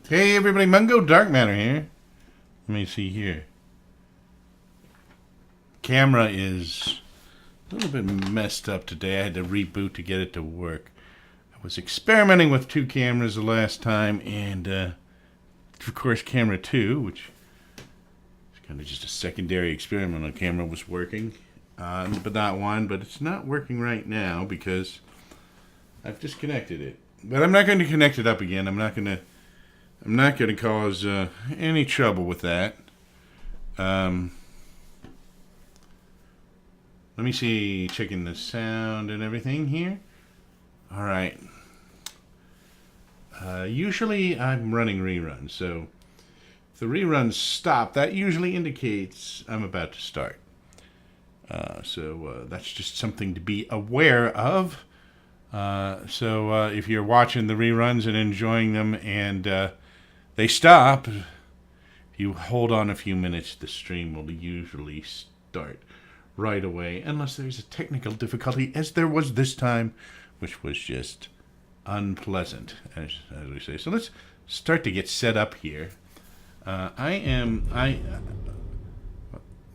Hey everybody, Mungo Dark Matter here. Let me see here. Camera is a little bit messed up today. I had to reboot to get it to work. I was experimenting with two cameras the last time, and of course camera 2, which is kind of just a secondary experiment on camera, was working. But not one, but it's not working right now because I've disconnected it. But I'm not going to connect it up again. I'm not going to cause any trouble with that. Let me see, checking the sound and everything here. All right. Usually I'm running reruns, so if the reruns stop, that usually indicates I'm about to start. So that's just something to be aware of. So if you're watching the reruns and enjoying them and they stop, if you hold on a few minutes, the stream will usually start right away, unless there's a technical difficulty, as there was this time, which was just unpleasant, as we say. So let's start to get set up here. That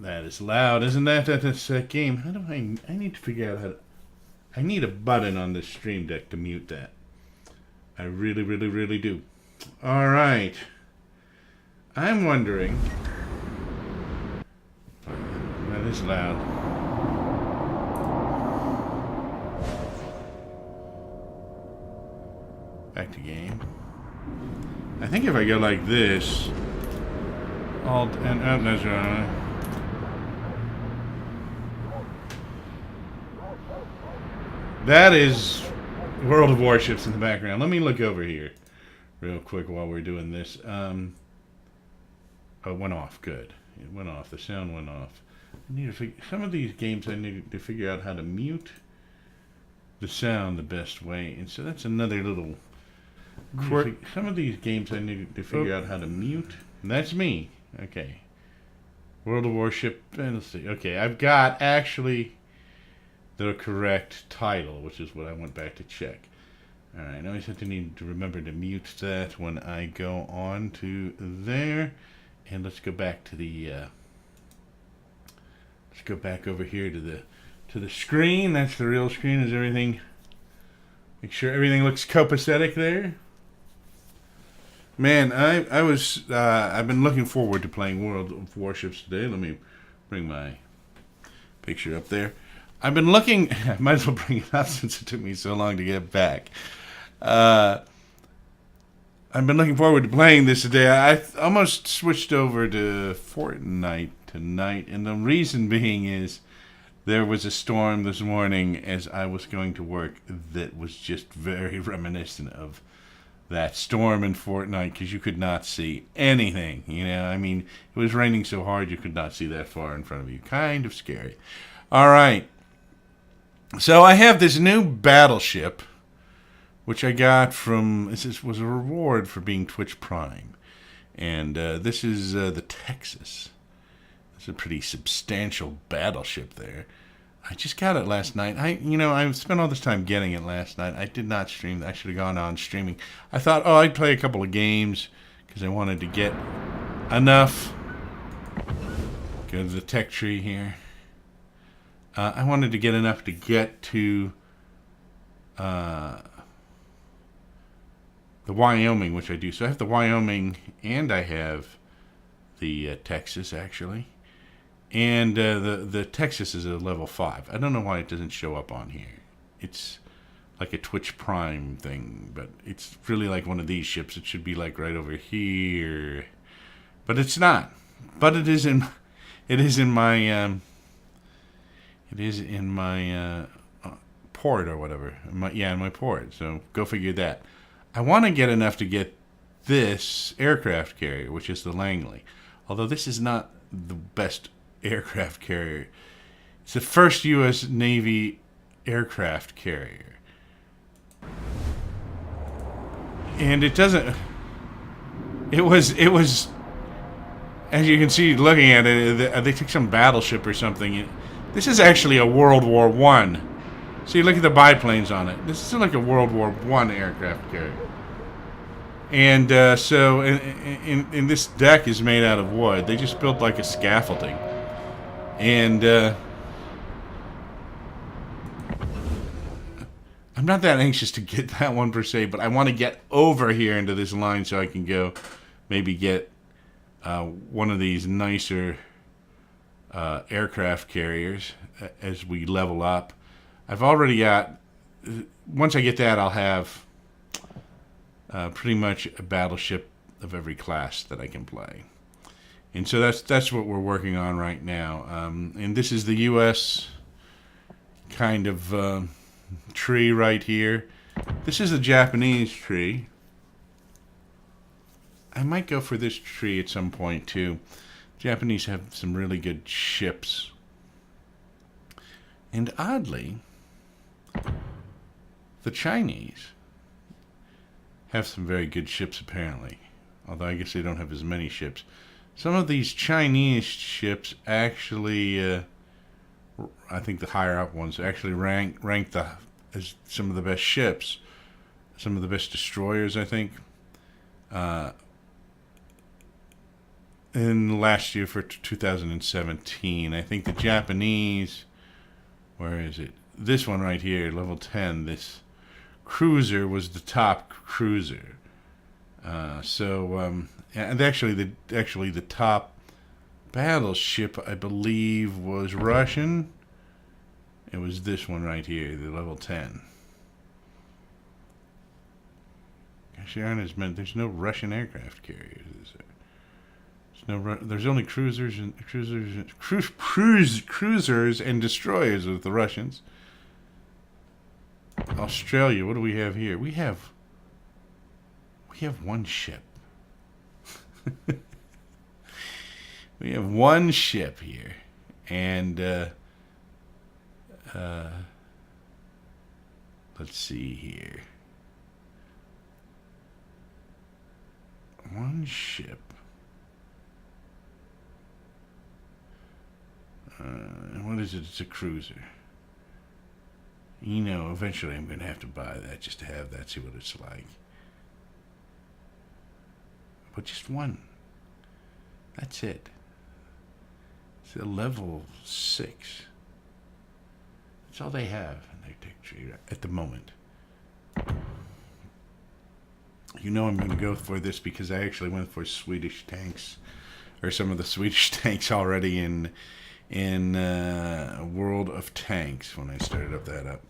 is loud, isn't that? That's a game. How do I need to figure out how to... I need a button on this stream deck to mute that. I really, really, really do. All right. I'm wondering... That is loud. Back to game. I think if I go like this... Alt and... Oh, that's right. That is World of Warships in the background. Let me look over here real quick while we're doing this. Oh, it went off. Good. It went off. The sound went off. I need to figure... Some of these games I need to figure out how to mute the sound the best way. And so that's another little... Some of these games I need to figure out how to mute. And that's me. Okay. World of Warship. And let's see. Okay, I've got actually... the correct title, which is what I went back to check. Alright, now I just need to remember to mute that when I go on to there. And let's go back to the let's go back over here to the screen. That's the real screen. Is everything... Make sure everything looks copacetic there. Man, I've been looking forward to playing World of Warships today. Let me bring my picture up there. I've been looking... I might as well bring it up since it took me so long to get back. I've been looking forward to playing this today. I almost switched over to Fortnite tonight, and the reason being is there was a storm this morning as I was going to work that was just very reminiscent of that storm in Fortnite, because you could not see anything. You know, I mean, it was raining so hard you could not see that far in front of you. Kind of scary. All right. So I have this new battleship, which I got from... This was a reward for being Twitch Prime. And this is the Texas. It's a pretty substantial battleship there. I just got it last night. I spent all this time getting it last night. I did not stream. I should have gone on streaming. I thought, I'd play a couple of games because I wanted to get enough. Go to the tech tree here. I wanted to get enough to get to the Wyoming, which I do. So I have the Wyoming, and I have the Texas, actually. And the Texas is a level 5. I don't know why it doesn't show up on here. It's like a Twitch Prime thing, but it's really like one of these ships. It should be like right over here. But it's not. But it is in my... It is in my port or whatever. In my port. So go figure that. I want to get enough to get this aircraft carrier, which is the Langley. Although this is not the best aircraft carrier. It's the first U.S. Navy aircraft carrier. And it doesn't... It was... As you can see, looking at it, they took some battleship or something. This is actually a World War I. See, look at the biplanes on it. This is like a World War I aircraft carrier. And so, and this deck is made out of wood. They just built like a scaffolding, and I'm not that anxious to get that one per se, but I want to get over here into this line so I can go maybe get one of these nicer aircraft carriers as we level up. I've already got, once I get that, I'll have pretty much a battleship of every class that I can play. And so that's what we're working on right now. And this is the U.S. kind of tree right here. This is the Japanese tree. I might go for this tree at some point too. Japanese have some really good ships. And oddly, the Chinese have some very good ships apparently. Although I guess they don't have as many ships. Some of these Chinese ships actually, I think the higher up ones actually rank as some of the best ships. Some of the best destroyers, I think. In last year for 2017. I think the Japanese, where is it? This one right here, level 10, this cruiser was the top cruiser. And actually the top battleship, I believe, was Russian. It was this one right here, the level 10. Gosh, there aren't as many. There's no Russian aircraft carriers, is there? There's only cruisers and cruisers and destroyers with the Russians. Australia, what do we have here? We have one ship. We have one ship here, and let's see here. One ship. What is it? It's a cruiser. You know, eventually I'm going to have to buy that just to have that, see what it's like. But just one. That's it. It's a level 6. That's all they have in their tech tree at the moment. You know I'm going to go for this because I actually went for Swedish tanks, or some of the Swedish tanks already in World of Tanks when I started that up.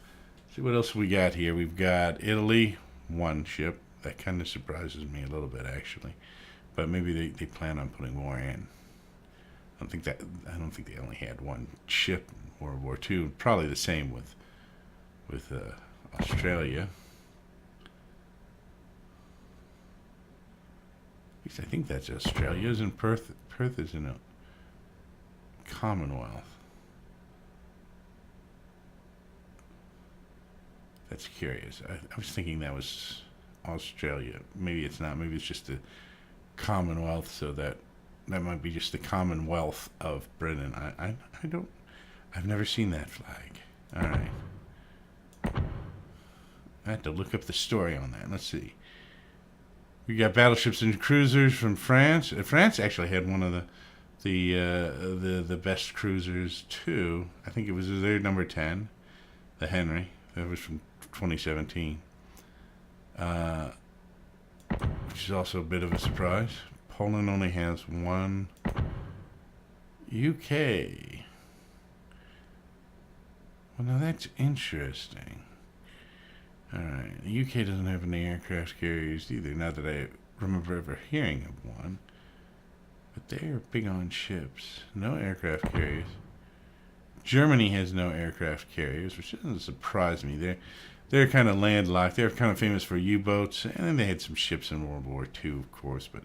See what else we got here. We've got Italy, one ship. That kind of surprises me a little bit actually, but maybe they plan on putting more in. I don't think they only had one ship in World War II. Probably the same with Australia. At least I think that's Australia. Isn't Perth? Perth is in a Commonwealth. That's curious. I was thinking that was Australia. Maybe it's not. Maybe it's just the Commonwealth. So that might be just the Commonwealth of Britain. I don't. I've never seen that flag. All right. I had to look up the story on that. Let's see. We got battleships and cruisers from France. France actually had one of the best cruisers too. I think it was their number 10, the Henry. That was from 2017, which is also a bit of a surprise. Poland only has one. UK. Well, now that's interesting. All right, the UK doesn't have any aircraft carriers either. Not that I remember ever hearing of one. But they are big on ships. No aircraft carriers. Germany has no aircraft carriers, which doesn't surprise me. They're kind of landlocked. They're kind of famous for U-boats, and then they had some ships in World War II, of course, but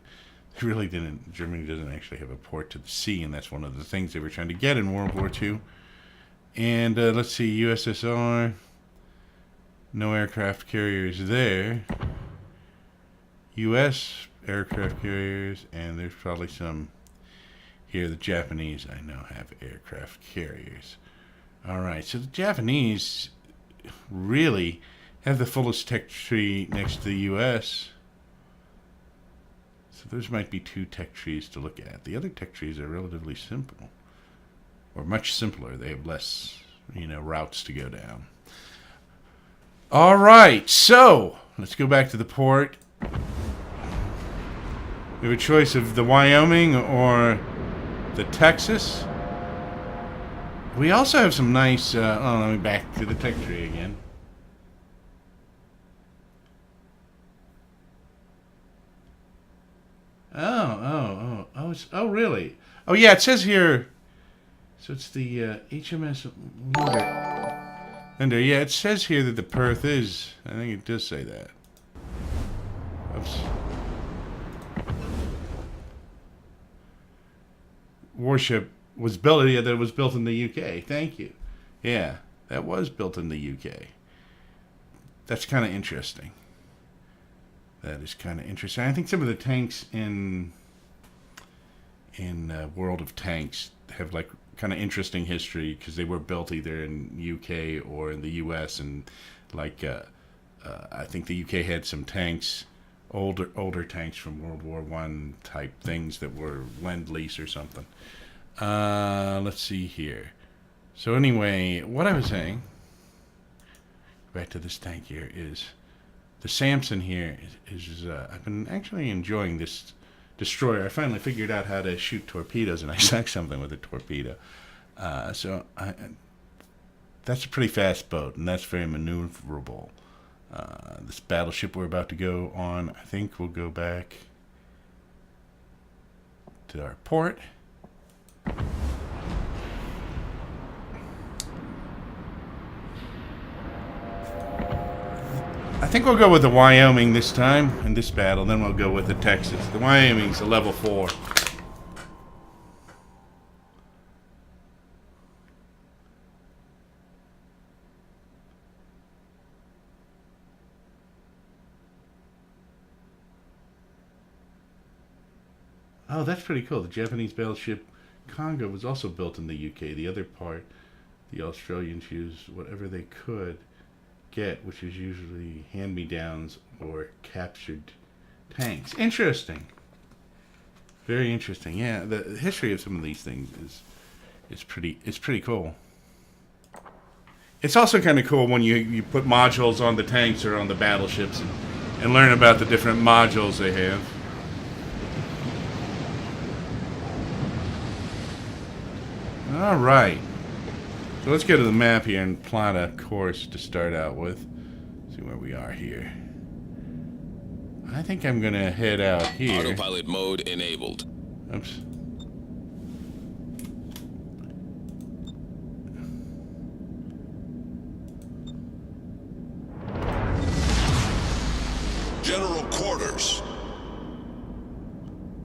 they really didn't. Germany doesn't actually have a port to the sea, and that's one of the things they were trying to get in World War II. And let's see, USSR, no aircraft carriers there. U.S. aircraft carriers, and there's probably some here. The Japanese, I know, have aircraft carriers. All right, so the Japanese really have the fullest tech tree next to the U.S. So those might be two tech trees to look at. The other tech trees are relatively simple, or much simpler. They have less, routes to go down. All right, so let's go back to the port. We have a choice of the Wyoming or the Texas. We also have some nice. Let me back to the tech tree again. Oh, really? Oh, yeah, it says here. So it's the HMS Linder. Yeah, it says here that the Perth is. I think it does say that. Oops. Warship was built. Yeah, that was built in the UK. Thank you. Yeah, that was built in the UK. That's kind of interesting. That is kind of interesting. I think some of the tanks in World of Tanks have like kind of interesting history because they were built either in UK or in the US, and like I think the UK had some tanks, older tanks from World War I type things that were Lend-Lease or something. Let's see here. So anyway, what I was saying, back to this tank here, is the Samson here is I've been actually enjoying this destroyer. I finally figured out how to shoot torpedoes, and I sunk something with a torpedo. That's a pretty fast boat, and that's very maneuverable. This battleship we're about to go on, I think we'll go back to our port. I think we'll go with the Wyoming this time in this battle, then we'll go with the Texas. The Wyoming's a level 4. Oh, that's pretty cool. The Japanese battleship Congo was also built in the UK. The other part, the Australians used whatever they could get, which is usually hand-me-downs or captured tanks. Interesting. Very interesting. Yeah, the history of some of these things is pretty cool. It's also kind of cool when you put modules on the tanks or on the battleships and learn about the different modules they have. All right. So let's go to the map here and plot a course to start out with. See where we are here. I think I'm going to head out here. Autopilot mode enabled. Oops. General quarters.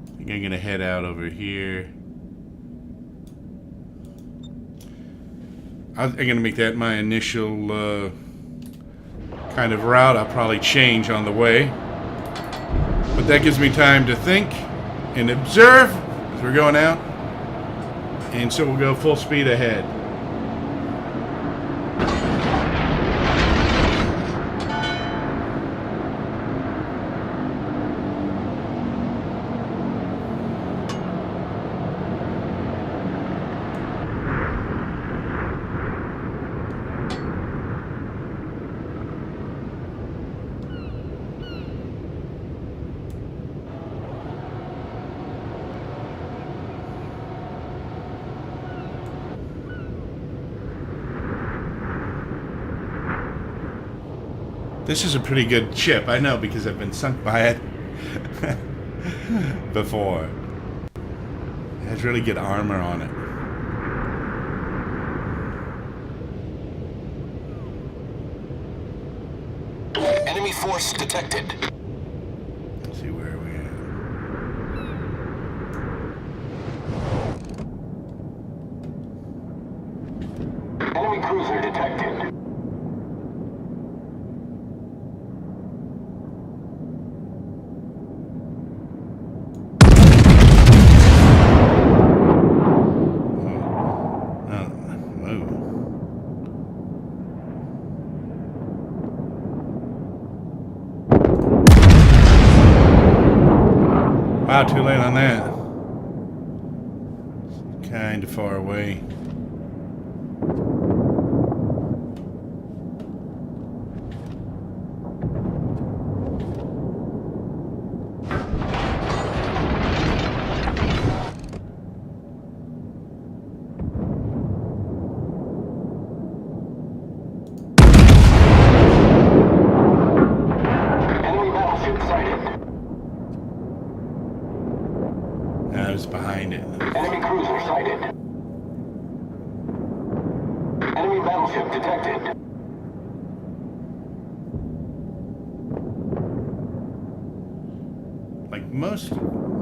I think I'm going to head out over here. I'm going to make that my initial kind of route. I'll probably change on the way. But that gives me time to think and observe as we're going out. And so we'll go full speed ahead. This is a pretty good ship, I know, because I've been sunk by it before. It has really good armor on it. Enemy force detected. Let's see where we are. Enemy cruiser detected. Wow, too late on that. Kind of far away. Enemy battleship sighted. I was behind it. Enemy cruiser sighted. Enemy battleship detected.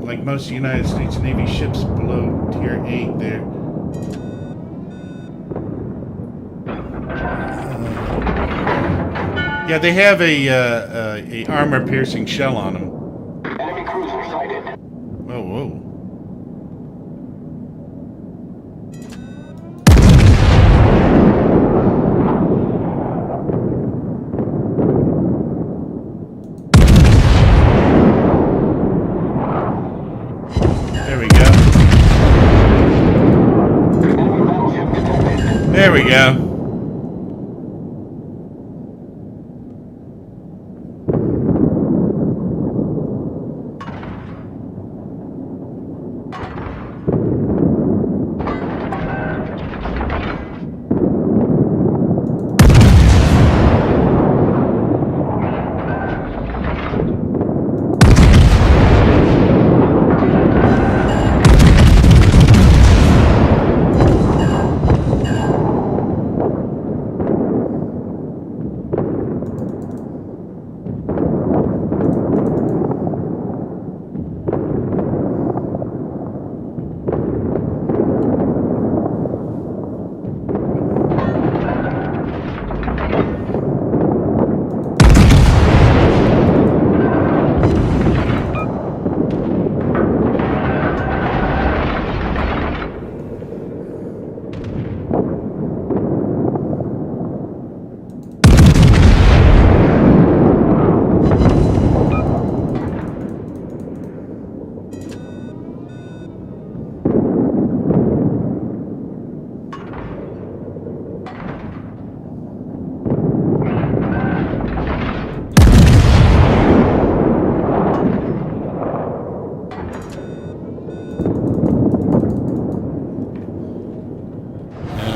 Like most United States Navy ships below Tier 8, they're yeah, they have a armor-piercing shell on them. Enemy cruiser sighted. Whoa, whoa. There we go. Enemy battleship detected. There we go.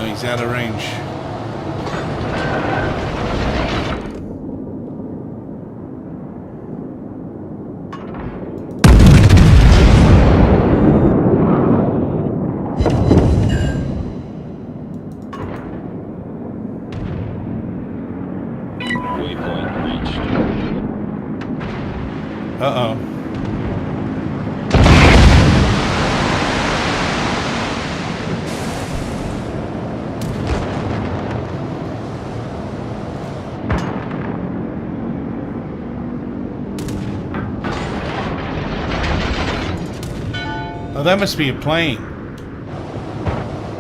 He's out of range. Waypoint reached. Uh-oh. Oh, that must be a plane. I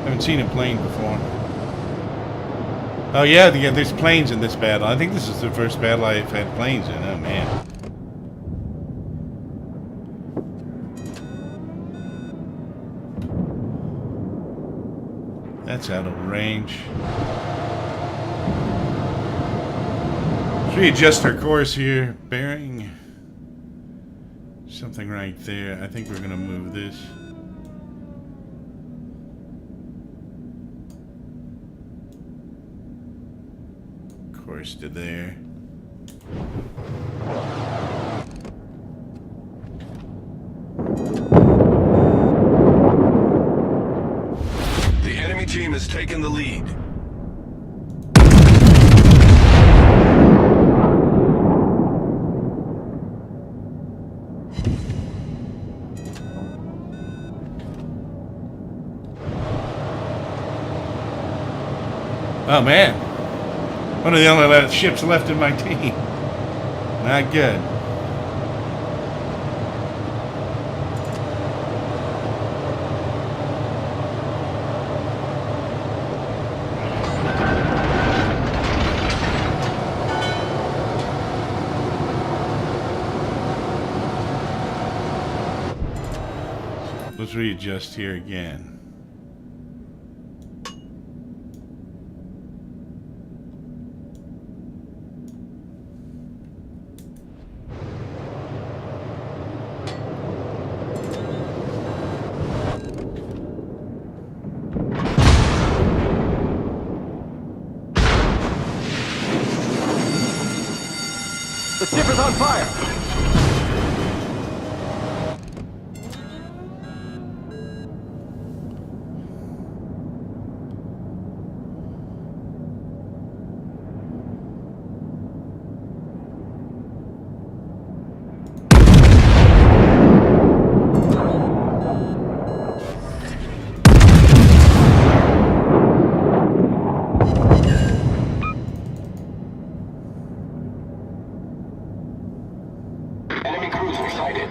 haven't seen a plane before. Oh yeah, there's planes in this battle. I think this is the first battle I've had planes in. Oh man. That's out of range. Should we adjust our course here? Bearing. Something right there. I think we're gonna move this. Course to there. The enemy team has taken the lead. Oh man. One of the only ships left in my team. Not good. Let's readjust here again. The ship is on fire! Enemy cruiser sighted.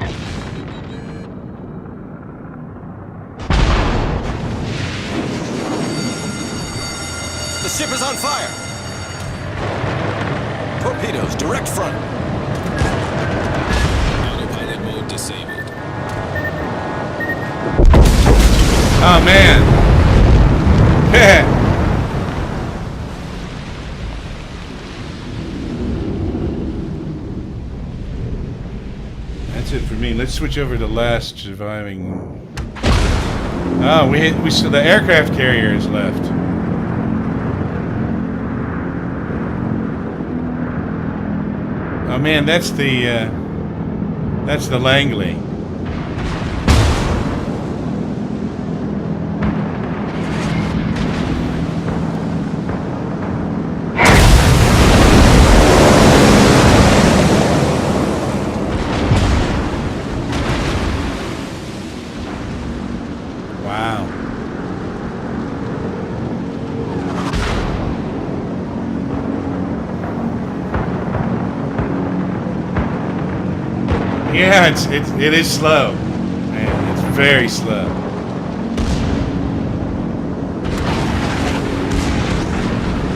The ship is on fire! Torpedoes, direct front. Autopilot mode disabled. Oh man. That's it for me. Let's switch over to last surviving. Oh, we saw the aircraft carrier is left. Oh man, that's the Langley. Wow. Yeah, it is slow. Man, it's very slow.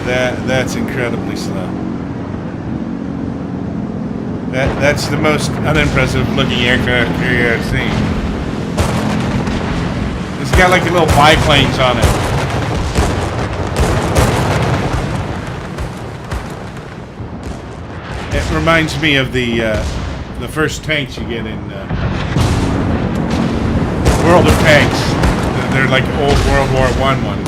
That's incredibly slow. That's the most unimpressive looking aircraft carrier I've seen. It's got like little biplanes on it. It reminds me of the first tanks you get in World of Tanks. They're like old World War I ones.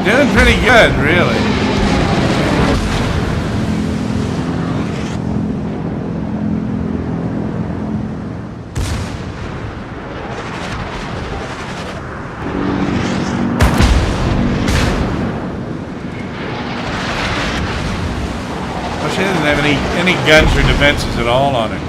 Doing pretty good, really. Well, she doesn't have any guns or defenses at all on it.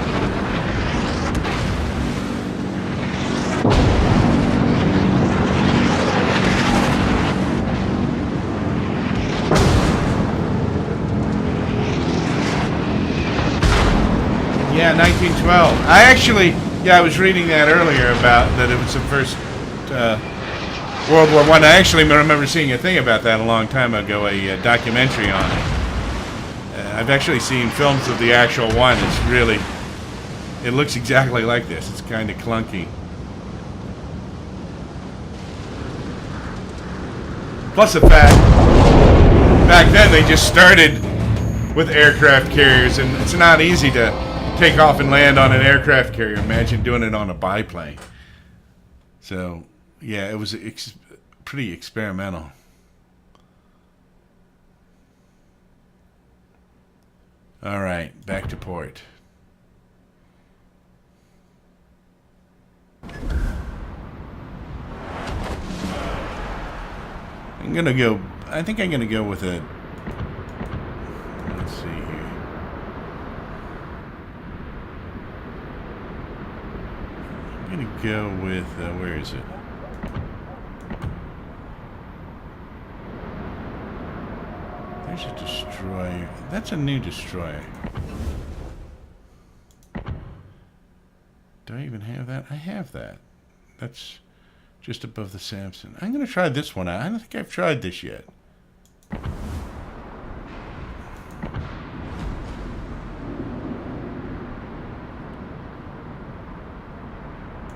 Yeah, 1912. I was reading that earlier about that it was the first World War I. I actually remember seeing a thing about that a long time ago, a documentary on it. I've actually seen films of the actual one. It's really, it looks exactly like this. It's kind of clunky. Plus the fact, back then they just started with aircraft carriers, and it's not easy to take off and land on an aircraft carrier. Imagine doing it on a biplane. So, yeah, it was pretty experimental. All right, back to port. I think I'm gonna go with a, let's see here. I'm gonna go with, where is it? There's a destroyer. That's a new destroyer. Do I even have that? I have that. That's just above the Samson. I'm going to try this one out. I don't think I've tried this yet.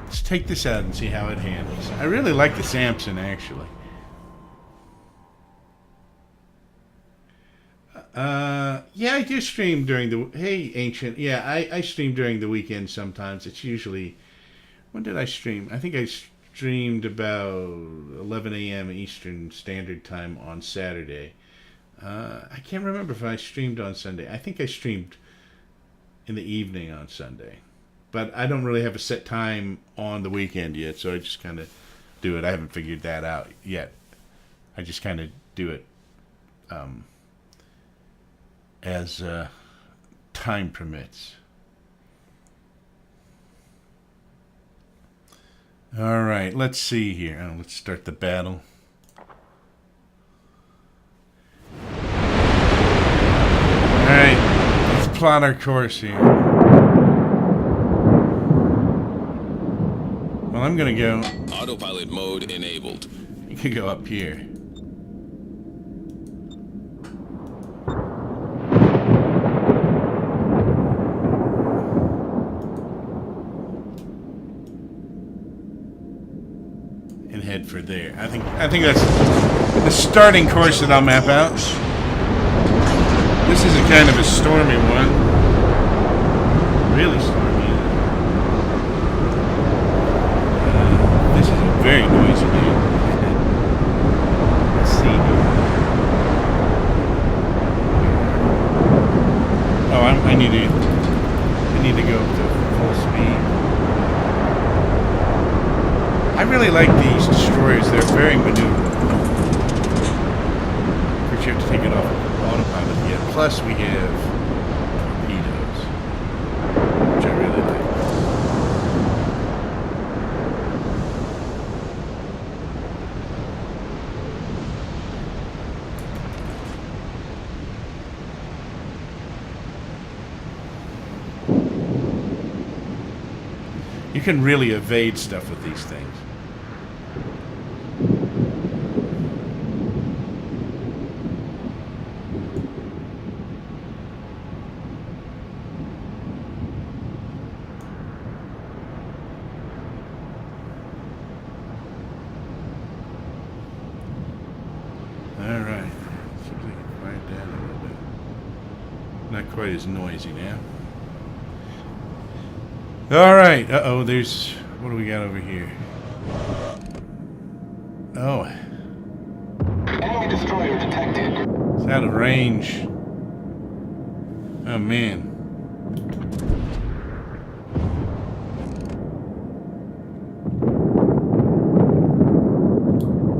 Let's take this out and see how it handles. I really like the Samson, actually. Yeah, I do stream during the... Hey, Ancient. Yeah, I stream during the weekend sometimes. It's usually... When did I stream? I think I streamed about 11 a.m. Eastern Standard Time on Saturday. I can't remember if I streamed on Sunday. I think I streamed in the evening on Sunday. But I don't really have a set time on the weekend yet, so I just kind of do it. I haven't figured that out yet. I just kind of do it as time permits. All right, let's see here. Oh, let's start the battle. All right, let's plot our course here. Well, I'm gonna go. Autopilot mode enabled. You can go up here. And head for there. I think that's the starting course that I'll map out. This is a kind of a stormy one. Really stormy. This is a very noisy game. Let's see here. Oh, I need to go up to full speed. I really like these destroyers. They're very maneuverable. Of course, you have to take it off autopilot yet. Plus, we have torpedoes, which I really like. You can really evade stuff with these things. Alright. Seems like it quiet down a little bit. Not quite as noisy now. Alright, uh-oh, there's... What do we got over here? Oh. Enemy destroyer detected. It's out of range. Oh, man.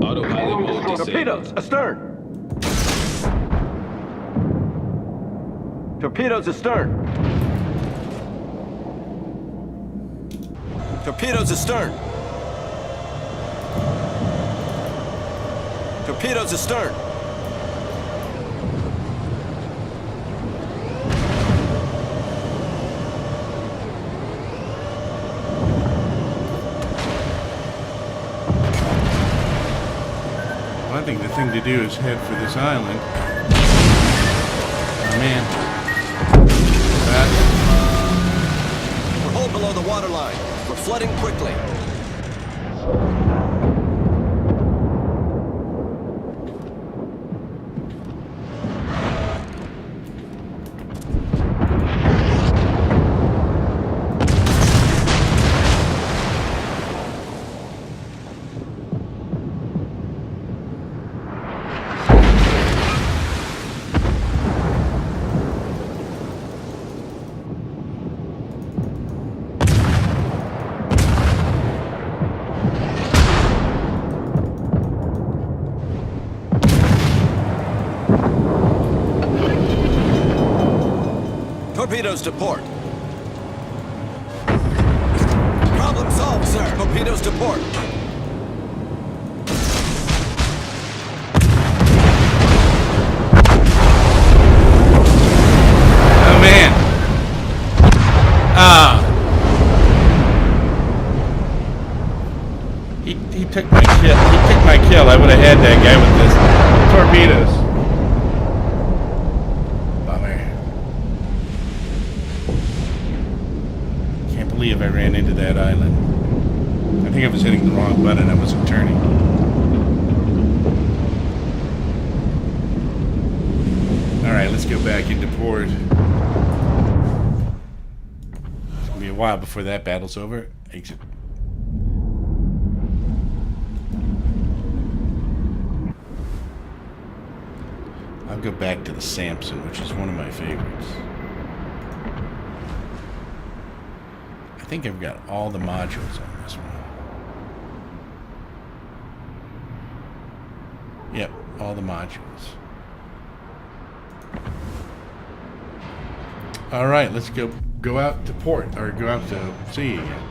Autopilot mode disabled. Torpedoes astern. Torpedoes astern. Torpedoes astern. Torpedoes astern. Well, I think the thing to do is head for this island. Oh, man. We're hold below the waterline. We're flooding quickly. Torpedoes to port. Problem solved, sir. Torpedoes to port. he took my kill. He took my kill. I would have had that guy with this torpedoes. Bummer. Can't believe I ran into that island. I think I was hitting the wrong button. I wasn't turning. Alright, let's go back into port. It's gonna be a while before that battle's over. Exit. I'll go back to the Samson, which is one of my favorites. I think I've got all the modules on this one. Yep, all the modules. All right, let's go out to port, or go out to sea again.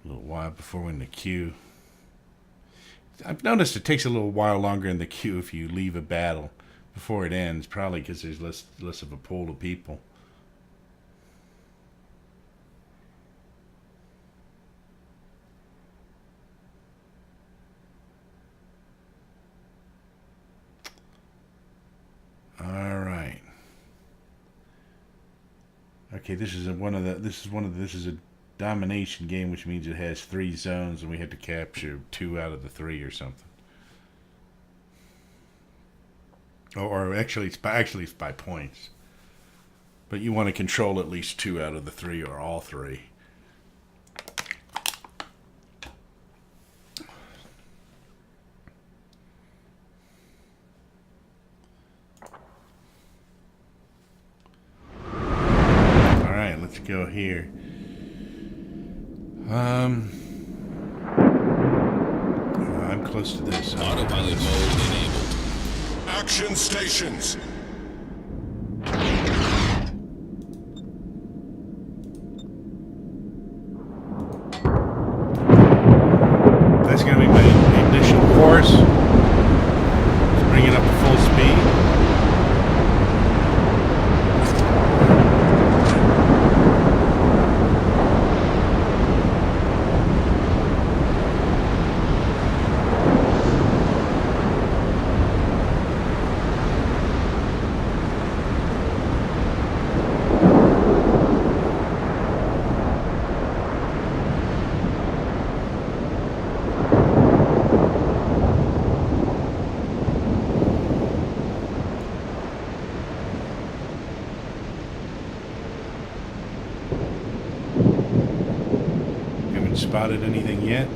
A little while before we're in the queue. I've noticed it takes a little while longer in the queue if you leave a battle before it ends, probably because there's less of a pool of people. All right. Okay, this is a domination game, which means it has 3 zones, and we have to capture 2 out of the 3 or something. Or actually, it's by points. But you want to control at least 2 out of the 3, or all 3. All right, let's go here. I'm close to this. Autopilot mode enabled. Action stations. That's going to be my initial course. Let's bring it up to full speed. Haven't spotted anything yet.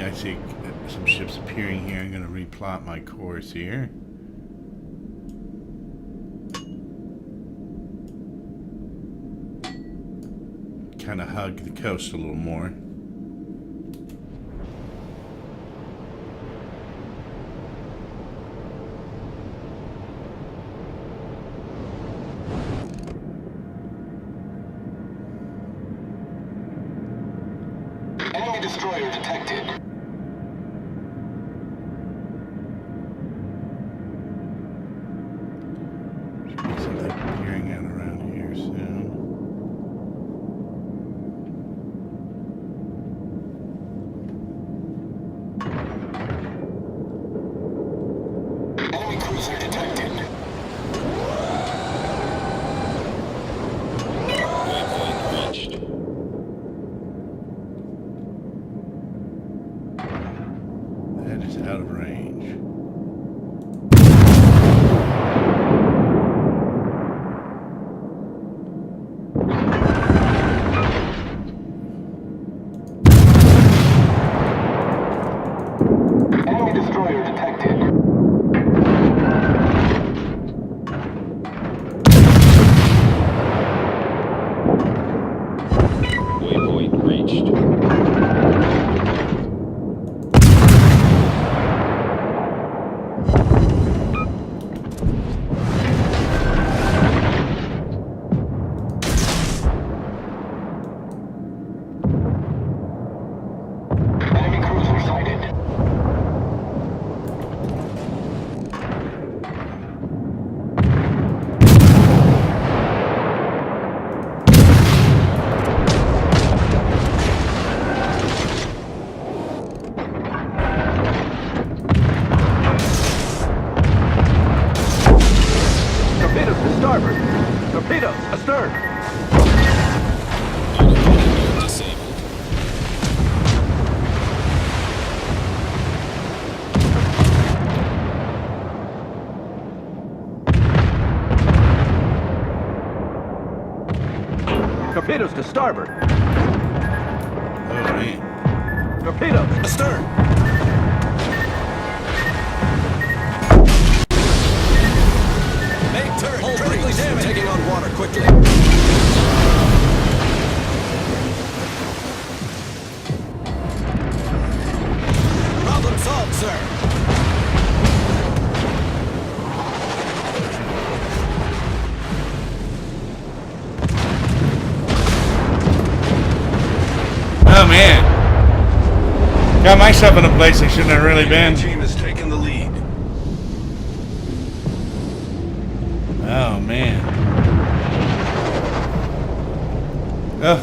I see some ships appearing here. I'm going to replot my course here. Kind of hug the coast a little more. Enemy destroyer detected. Something appearing out around here soon. Enemy cruiser detected. Waypoint reached. out of range. Enemy destroyer detected. Waypoint reached. Enemy cruiser sighted. Torpedoes to starboard. Torpedoes astern. Autopilot disabled. Torpedoes to starboard. Oh man. Torpedoes astern. Main turret critically damaged. Taking on water quickly. Problem solved, sir. Oh man. Got myself in a place I shouldn't have really The been. enemy team has taken the lead. Oh man. Oh.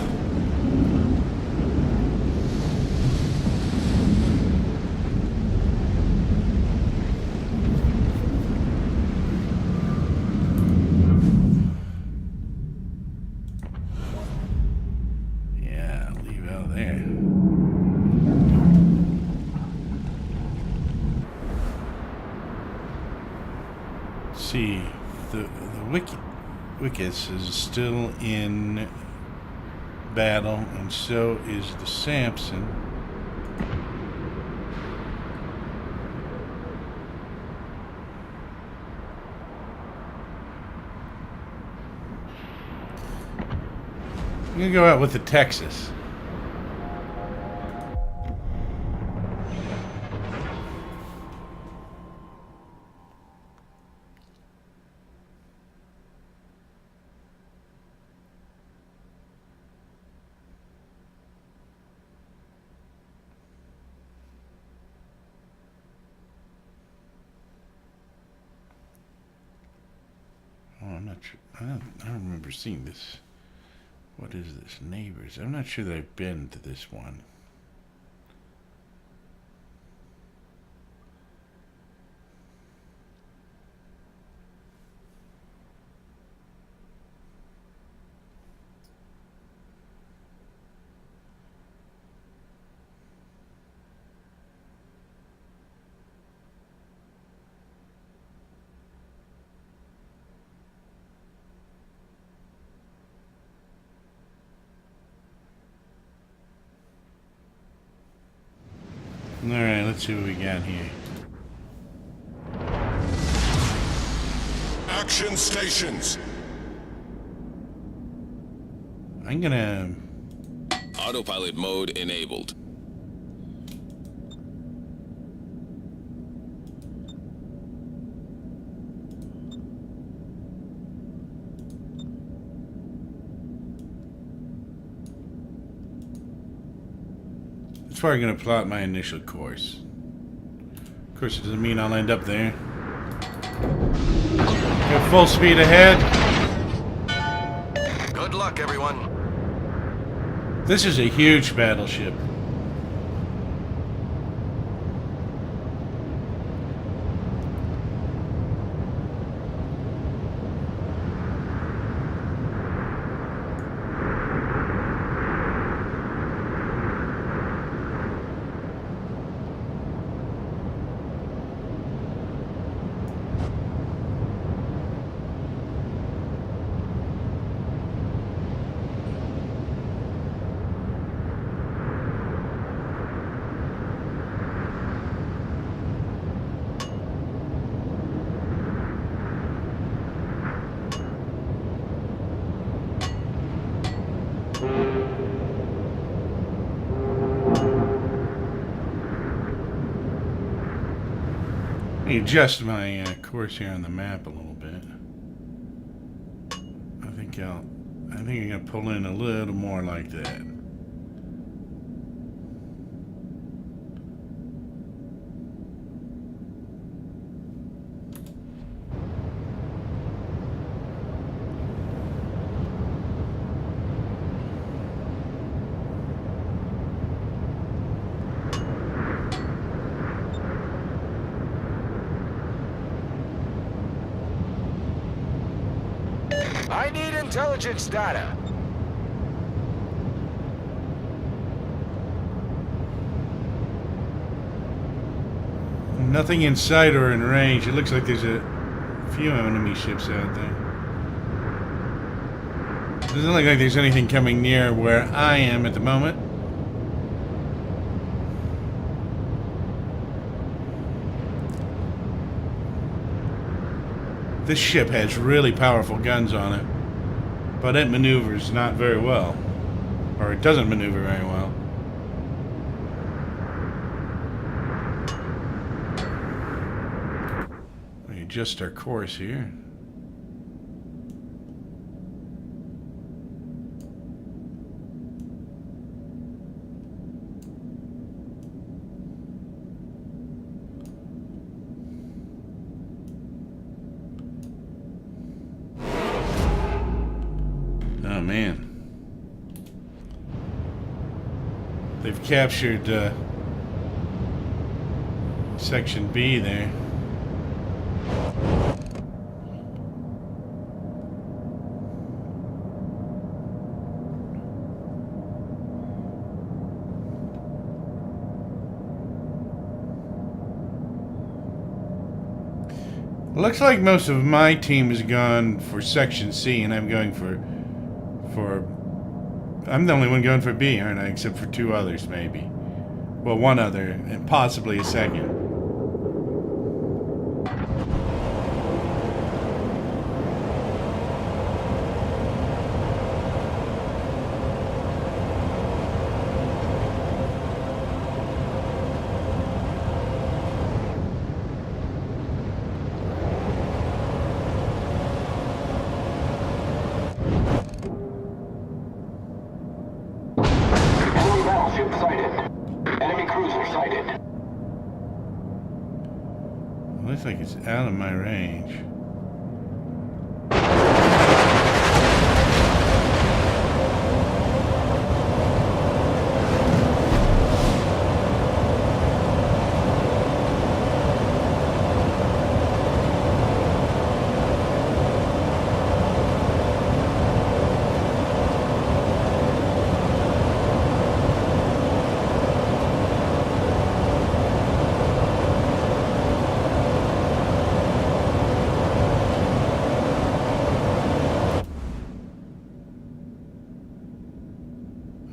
Yeah, leave out there. See, the Wickets is still in battle, and so is the Samson. I'm gonna go out with the Texas. Oh, I'm not sure. I don't remember seeing this. What is this? Neighbors. I'm not sure that I've been to this one. Alright, let's see what we got here. Action stations. I'm gonna... Autopilot mode enabled. That's where I'm gonna plot my initial course. Of course, it doesn't mean I'll end up there. Go full speed ahead. Good luck, everyone. This is a huge battleship. Let me adjust my course here on the map a little bit. I think I'm gonna pull in a little more like that. I need intelligence data. Nothing in sight or in range. It looks like there's a few enemy ships out there. Doesn't look like there's anything coming near where I am at the moment. This ship has really powerful guns on it, but it maneuvers not very well. Or it doesn't maneuver very well. We adjust our course here. Oh man. They've captured Section B there. Looks like most of my team has gone for Section C, and I'm going for I'm the only one going for B, aren't I? Except for two others, maybe. Well, one other, and possibly a second. Enemy battleship sighted. Enemy cruiser sighted. Looks like it's out of my range.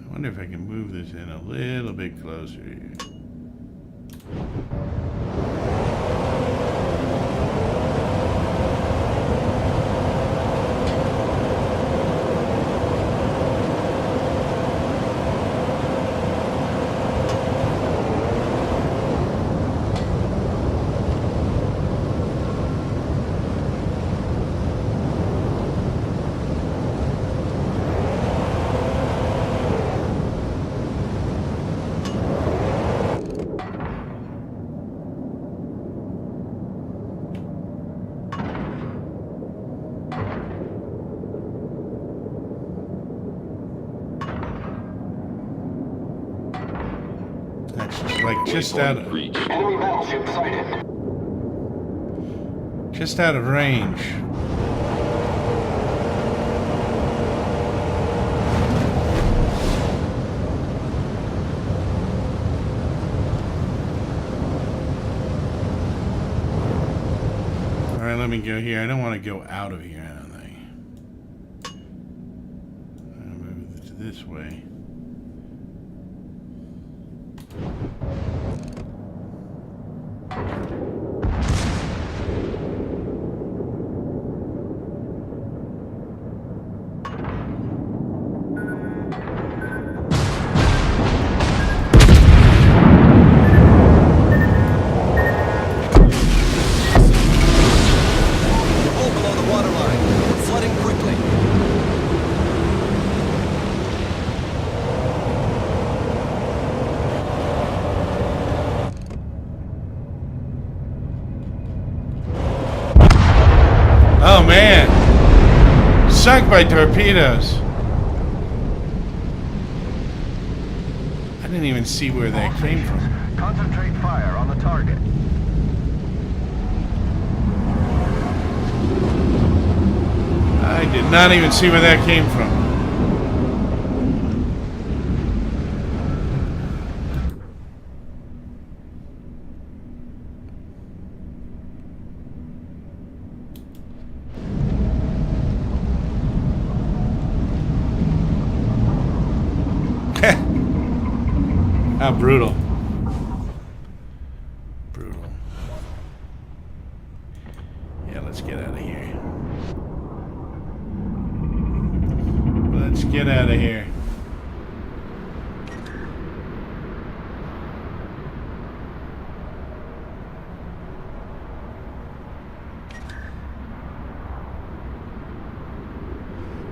I wonder if I can move this in a little bit closer here. That's just out of, Reach. Enemy battleship sighted. just out of range. All right, let me go here. I don't want to go out of here, I don't think. I'll move it this way. by torpedoes. I didn't even see where that came from. Concentrate fire on the target. I did not even see where that came from. How brutal. Brutal. Yeah, let's get out of here. Let's get out of here.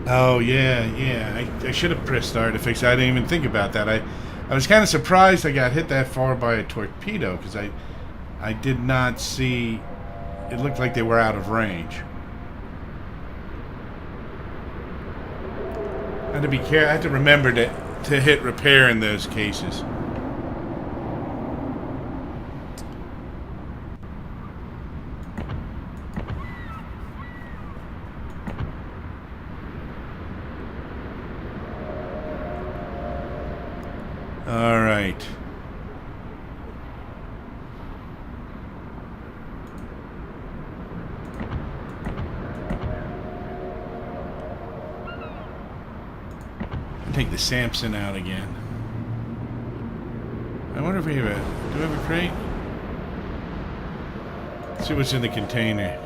Oh, yeah. I should have pressed R to fix it. I didn't even think about that. I was kind of surprised I got hit that far by a torpedo because I did not see. It looked like they were out of range. I had to be careful. I had to remember to hit repair in those cases. All right. Take the Samson out again. I wonder if we have a... Do we have a crate? Let's see what's in the container.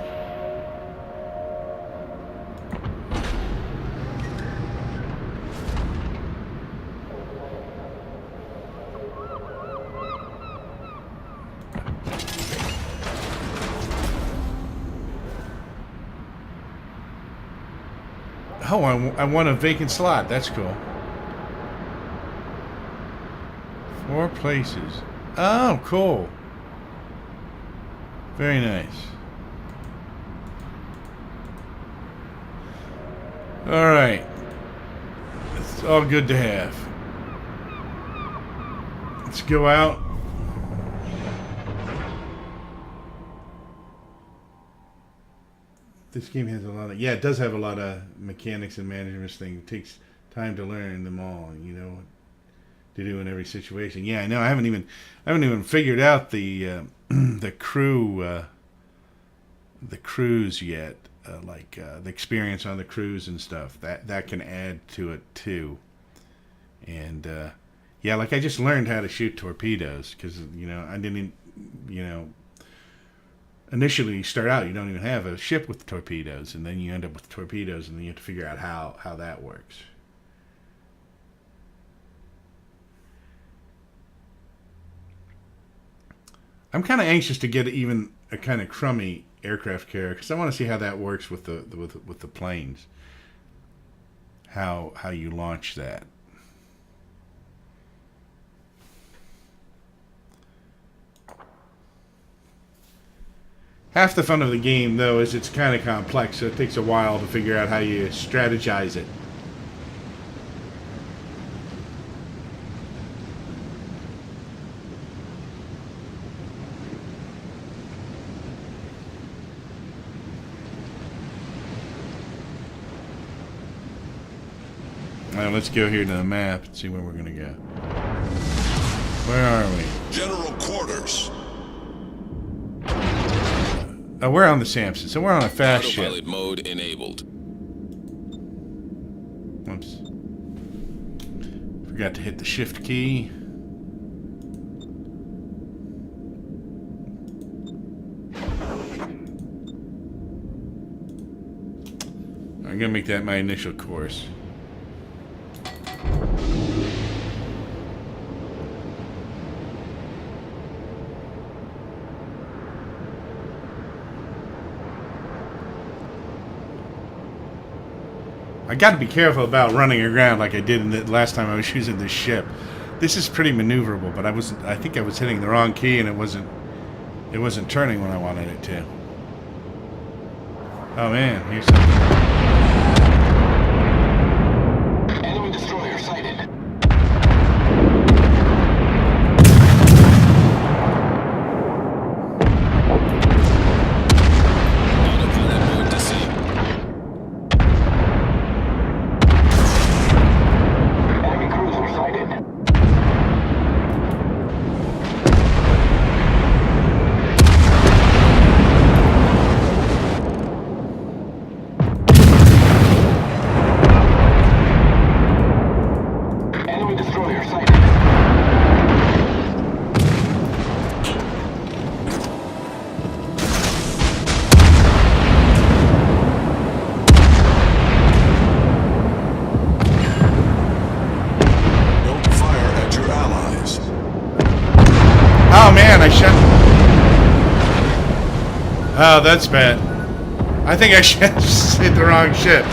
Oh, I won a vacant slot. That's cool. 4 places. Oh, cool. Very nice. All right. It's all good to have. Let's go out. This game has a lot of... Yeah, it does have a lot of mechanics and management things. It takes time to learn them all, you know, to do in every situation. Yeah, I know. I haven't even figured out the the crews yet. The experience on the cruise and stuff. That can add to it too. And yeah, like I just learned how to shoot torpedoes because I didn't, initially you start out, you don't even have a ship with torpedoes, and then you end up with torpedoes, and then you have to figure out how that works. I'm kind of anxious to get even a kind of crummy aircraft carrier because I want to see how that works with the planes. How you launch that. Half the fun of the game, though, is it's kind of complex, so it takes a while to figure out how you strategize it. Now let's go here to the map and see where we're going to go. Where are we? General quarters. Oh, we're on the Samson, so we're on a fast ship. Autopilot mode enabled. Oops. Forgot to hit the shift key. I'm gonna make that my initial course. I got to be careful about running aground like I did in the last time I was using this ship. This is pretty maneuverable, but I think I was hitting the wrong key and it wasn't turning when I wanted it to. Oh man, here's something. I shot. Oh, that's bad. I think I just hit the wrong ship.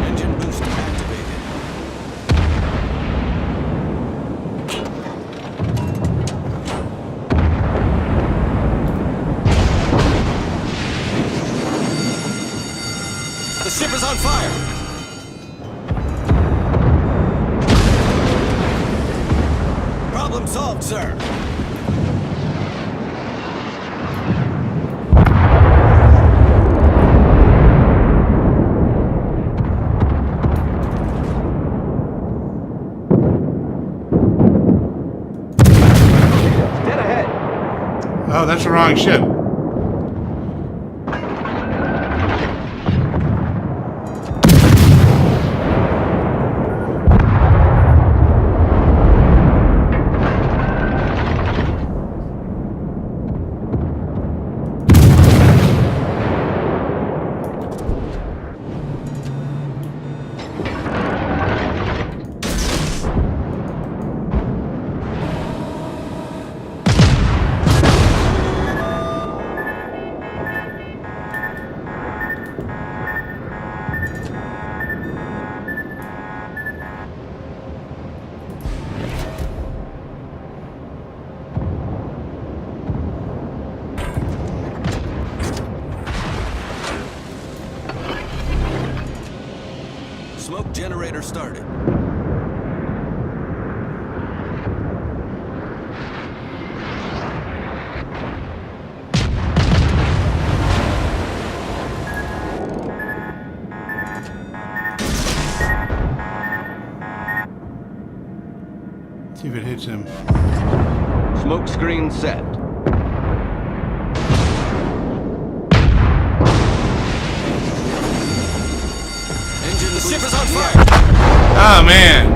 Engine boost activated. The ship is on fire! Problem solved, sir. Dead ahead. Oh, that's the wrong ship. Smoke generator started. See if it hits him. Smoke screen set. Engine. The ship is on fire! Oh man.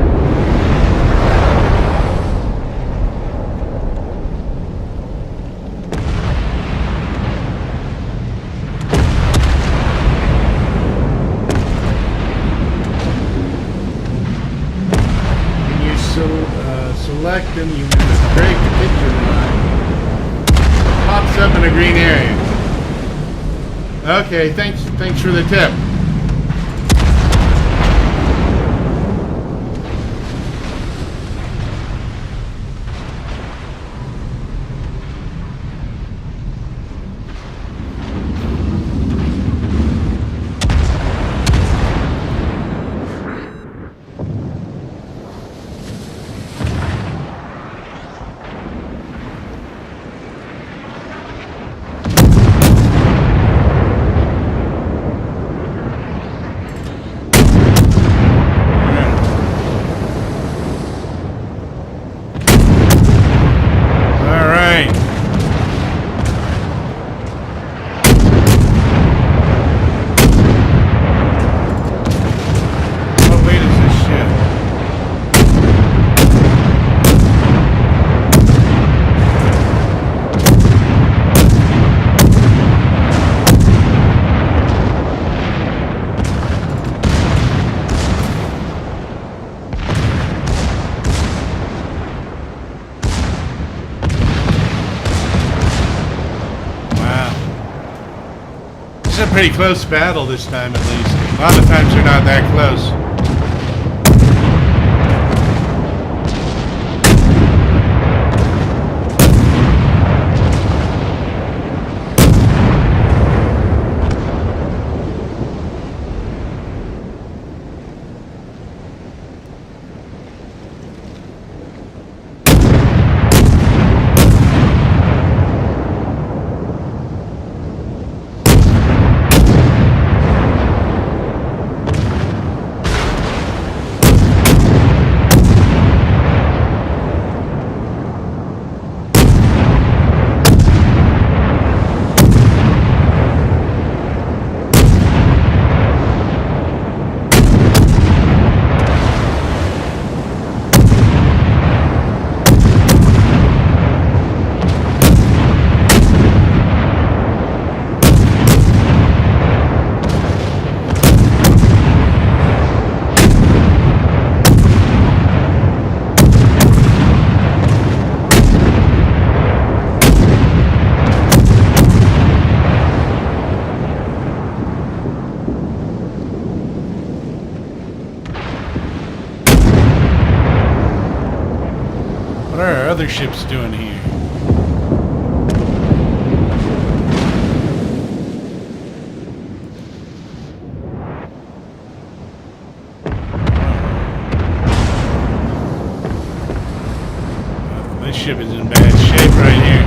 When you select them, you must break the picture line. Pops up in a green area. Okay, thanks for the tip. pretty close battle this time, at least. A lot of times they're not that close. What are our other ships doing here? This ship is in bad shape right here.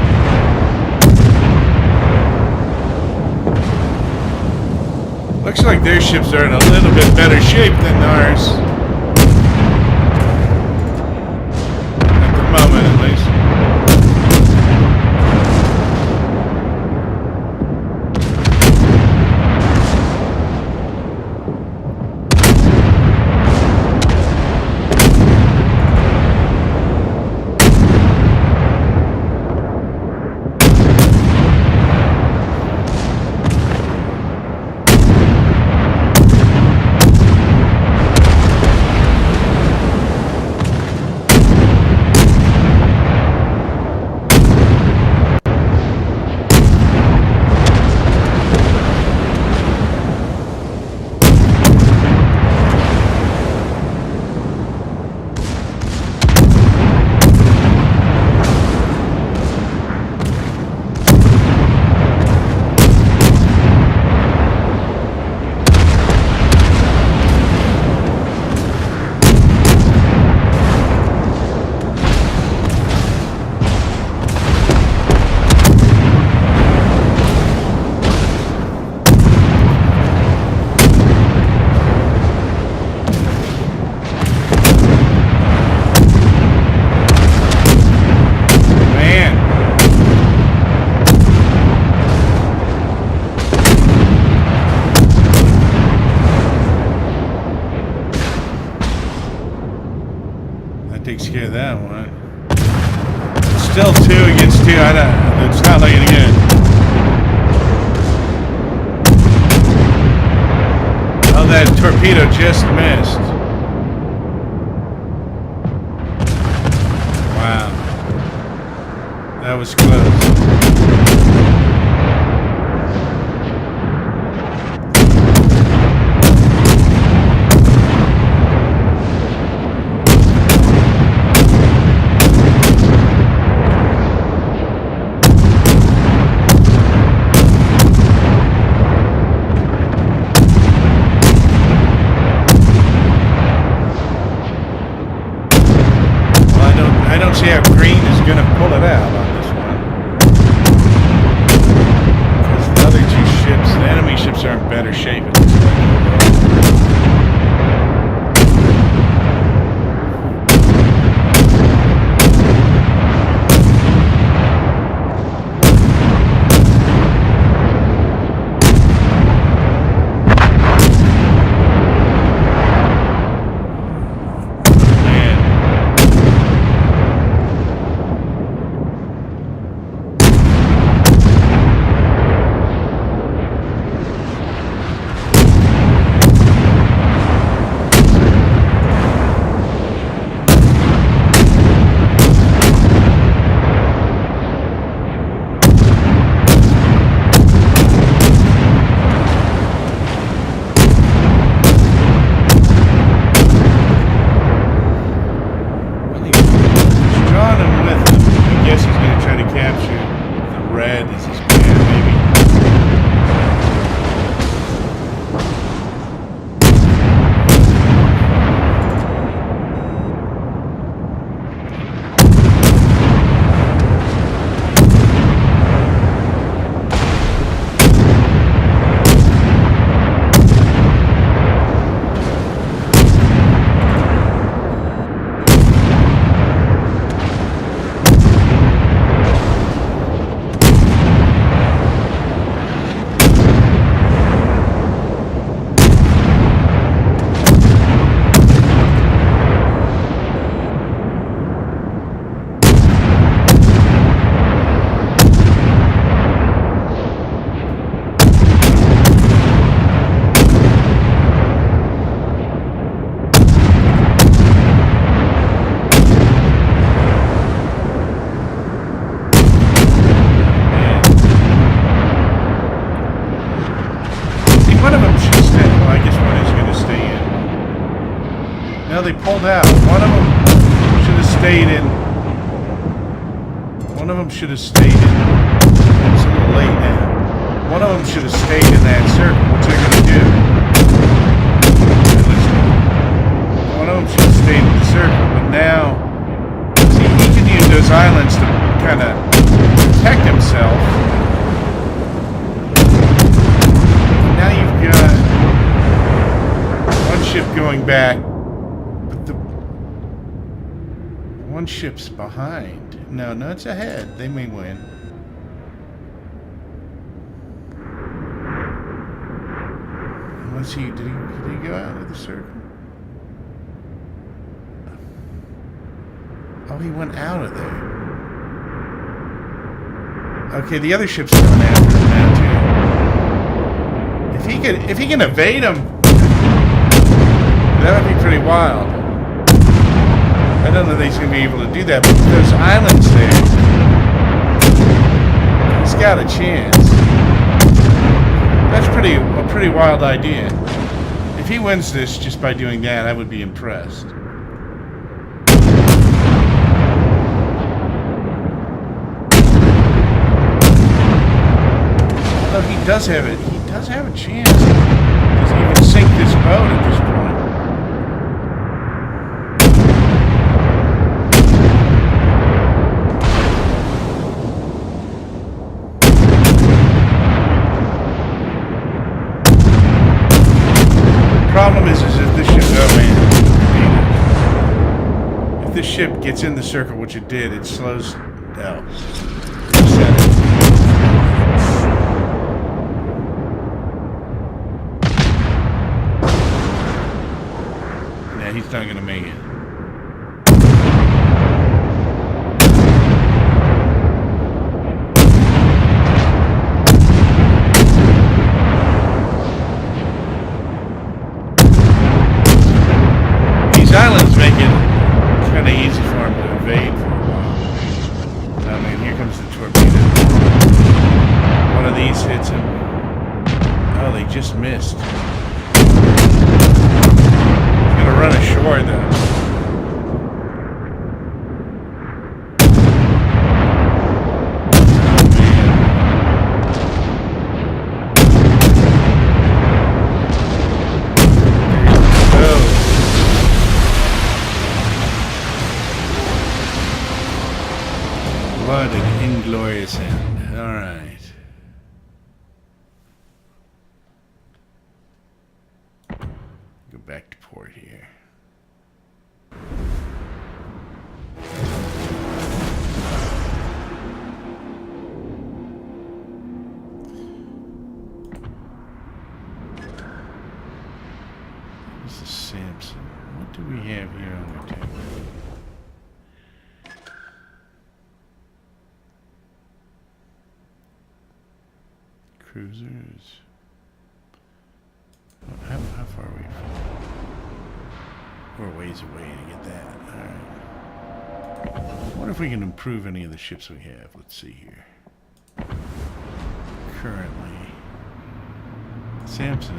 Looks like their ships are in a little bit better shape than ours. Moment at least. Takes care of that one. Still 2 against 2. It's not looking good. Oh, that torpedo just missed. Wow. That was close. I don't see how green is going to pull it out on this one. Because the other two ships, the enemy ships, are in better shape at this point. This is bad, maybe. One of them should stay. Well, I guess one is going to stay in. No, they pulled out. One of them should have stayed in. One of them should have stayed in. It's a little late now. One of them should have stayed in that circle. What's they're going to do? One of them should have stayed in the circle, but now, see, he can use those islands to kind of protect himself. Now you've got one ship going back, but the one ship's behind. No, it's ahead. They may win. Unless did he go out of the circle? Oh, he went out of there. Okay, the other ship's going after him now too. If he can evade him, that would be pretty wild. I don't know that he's going to be able to do that, but with those islands there, he's got a chance. That's a pretty wild idea. If he wins this just by doing that, I would be impressed. Although he does have it. He does have a chance to even sink this boat at this point. The problem is if this ship, if this ship gets in the circle, which it did, it slows down. He's not going to make it. These islands make it kind of easy for him to evade for a while. I mean, here comes the torpedo. One of these hits him. Oh, they just missed. Run ashore though. What an inglorious end. All right. Go back to port here. This is Samson. What do we have here on the table? Cruisers. How far are we from? We're a ways away to get that. Alright. I wonder if we can improve any of the ships we have. Let's see here. Currently, Samson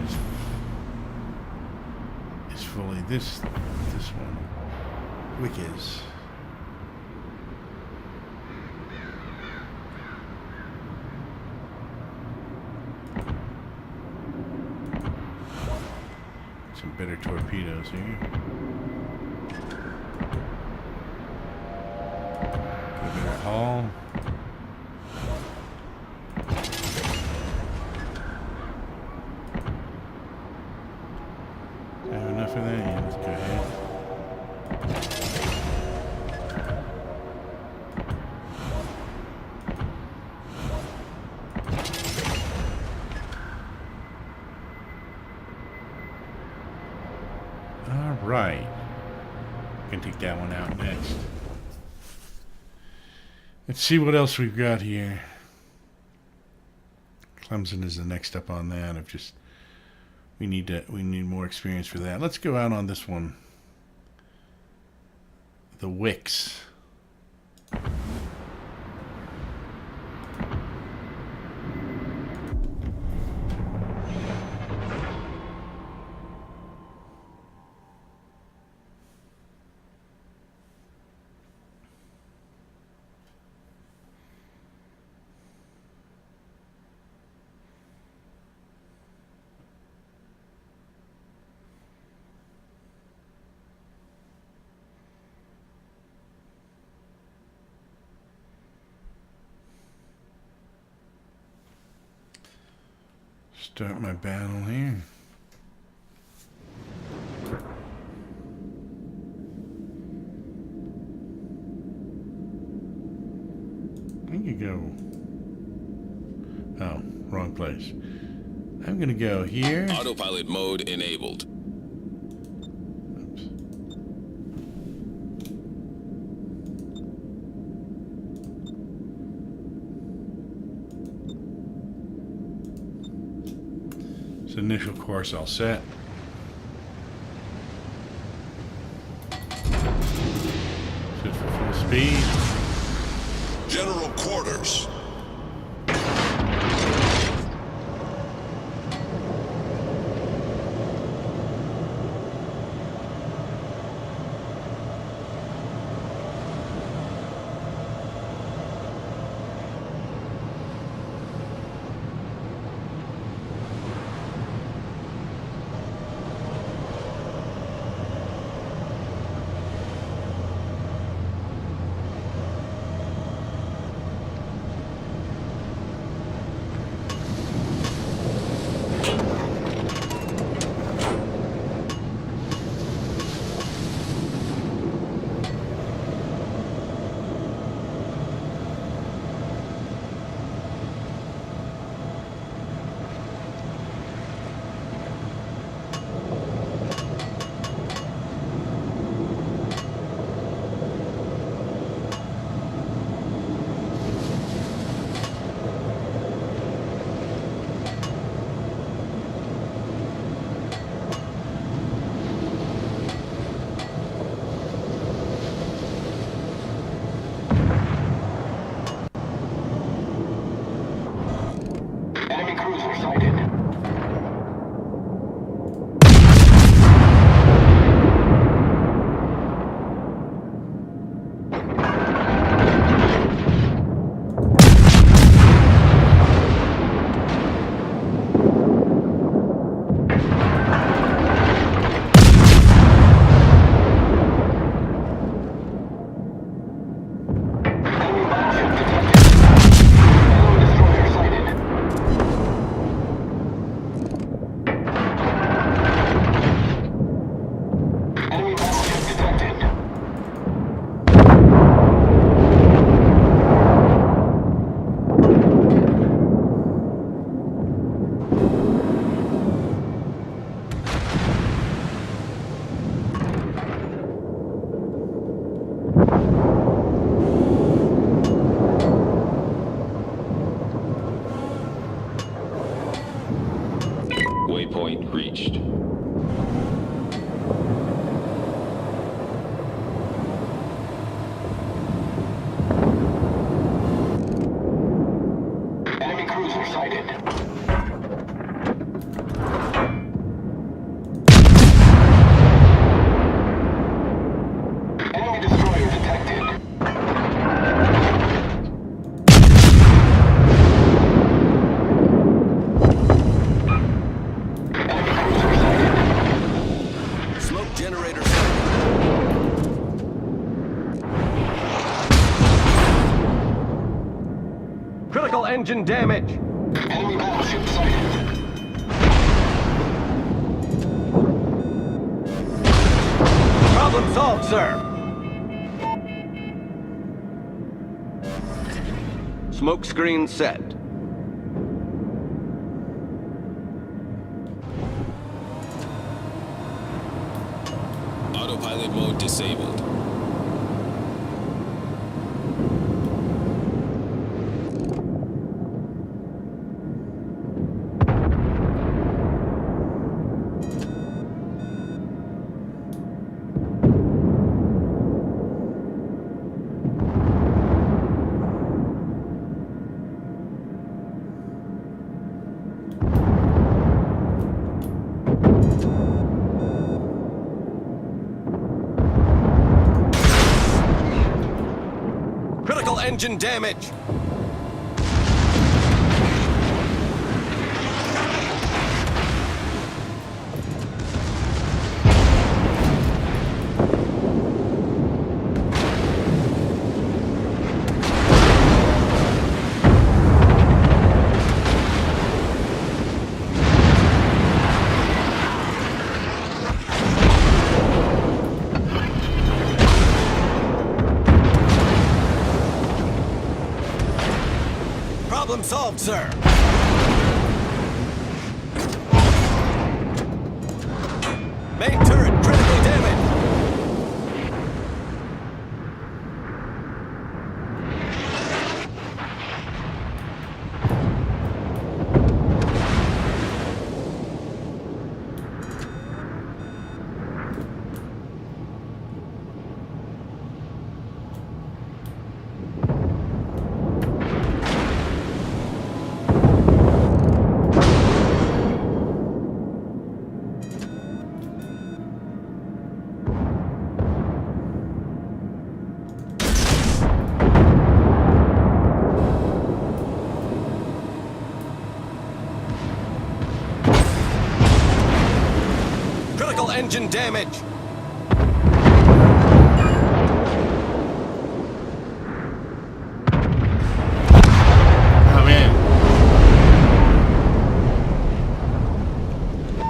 is fully this one. Wickes. some better torpedoes here. A better hull. Have enough of that? Yeah, let's go ahead. All right. Can take that one out next. Let's see what else we've got here. Clemson is the next up on that. We need more experience for that. Let's go out on this one. The Wicks. Start my battle here. I could go. Oh, wrong place. I'm gonna go here. Autopilot mode enabled. Oops. So initial course all set. Set for full speed. General quarters. Enemy cruiser sighted. Enemy battleship detected. Enemy destroyer sighted. Enemy battleship detected. Waypoint reached. Enemy cruiser sighted. Enemy destroyer detected. Enemy cruiser sighted. engine damage. Enemy battleship sighted. Problem solved, sir. Smoke screen set. Autopilot mode disabled. Critical engine damage. Problem solved, sir. Main turret critically damaged. Critical engine damage. Oh man.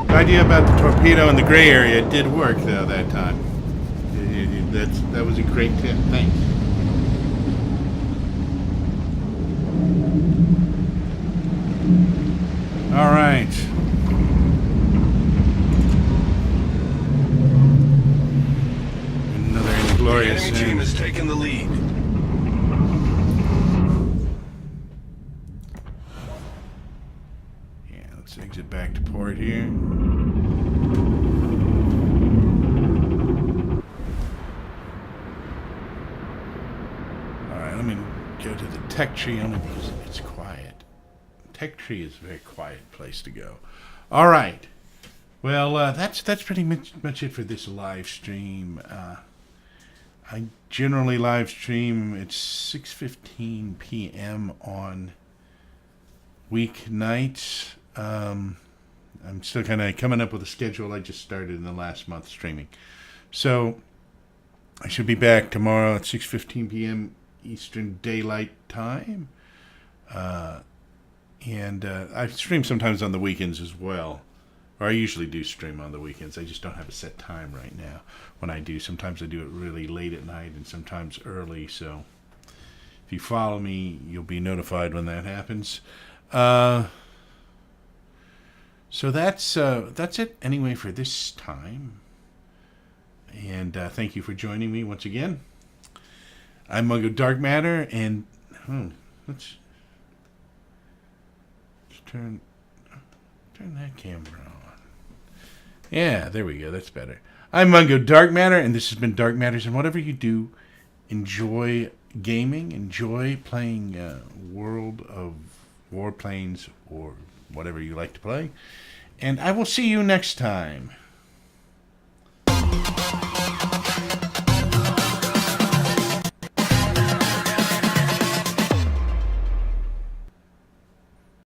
The idea about the torpedo in the gray area did work though that time. That was a great tip. Thanks. All right. Another The inglorious enemy team end. has taken the lead. Yeah, let's exit back to port here. Alright, let me go to the tech tree only because it's quiet. Tech tree is a very quiet place to go. Alright. Well, that's pretty much it for this live stream. I generally live stream at 6:15 p.m. on weeknights. I'm still kind of coming up with a schedule. I just started in the last month streaming. So I should be back tomorrow at 6:15 p.m. Eastern Daylight Time. And I stream sometimes on the weekends as well. Or I usually do stream on the weekends. I just don't have a set time right now when I do. Sometimes I do it really late at night and sometimes early. So if you follow me, you'll be notified when that happens. So that's it anyway for this time. And thank you for joining me once again. I'm Mungo Dark Matter, and let's turn that camera on. Yeah, there we go. That's better. I'm Mungo Dark Matter, and this has been Dark Matters. And whatever you do, enjoy gaming, enjoy playing World of Warplanes or whatever you like to play. And I will see you next time.